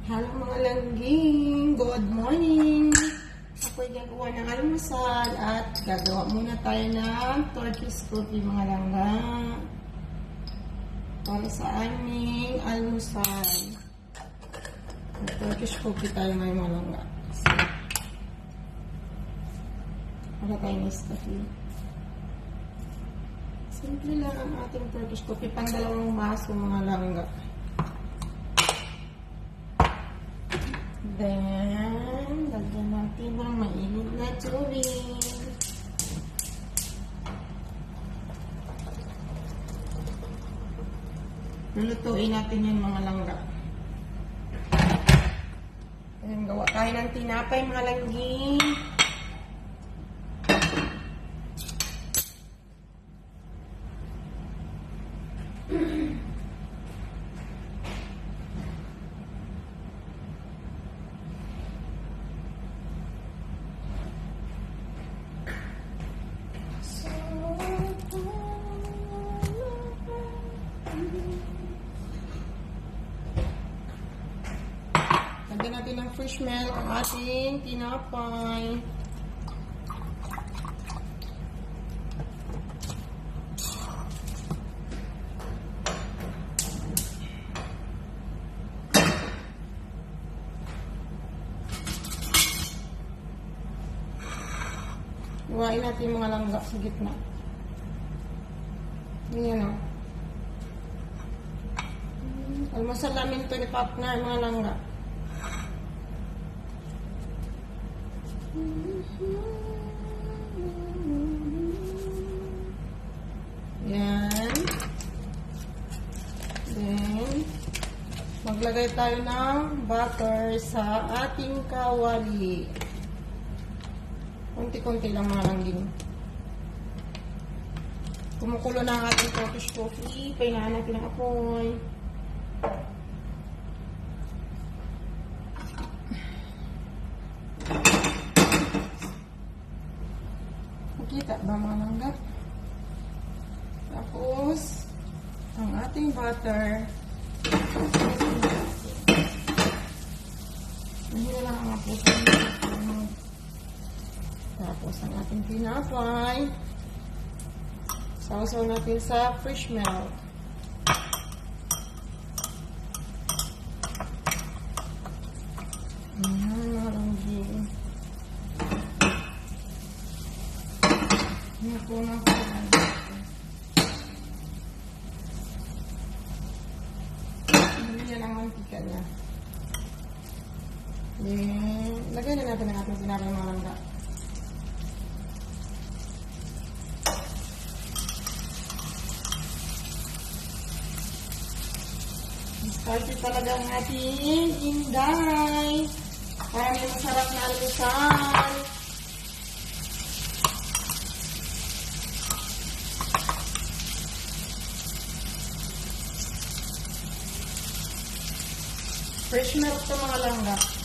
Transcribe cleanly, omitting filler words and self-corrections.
Hello mga langging! Good morning! Ako'y gagawa ng almusal at gagawa muna tayo ng Turkish coffee mga langga. Para sa aming almusal. Turkish coffee tayo ngayon mga langga. Para tayo ng coffee. Simple lang ang ating Turkish coffee. Pang-2 baso mga langga. Then, lagyan natin ng mainit na tubig. Lulutuin natin yan mga langga. Ayan, gawa tayo ng tinapay mga langging. Lagyan natin ng fresh milk ang ating tinapay. Iwain natin mga langga sa gitna. Ganyan o. Almusal namin ito ni partner mga langga. Yan. Then, maglagay tayo ng butter sa ating kawali. Kunti-kunti lang mga langging. Kumukulo na ang ating Turkish coffee. Pahinaan natin ang apoy. Nakita ba mga langga? Tapos, ang ating butter. Hindi lang ang apoy. Tapos, ang ating tinapay. Sausaw natin sa fresh milk. Ayan, mga langging. Ayan po na po. Ayan ang mantika niya. Then, lagay na natin ang ating sinapay mga langga. Started talaga ang ating inday. Para may masarap na almusal. Fresh milk ito mga langga.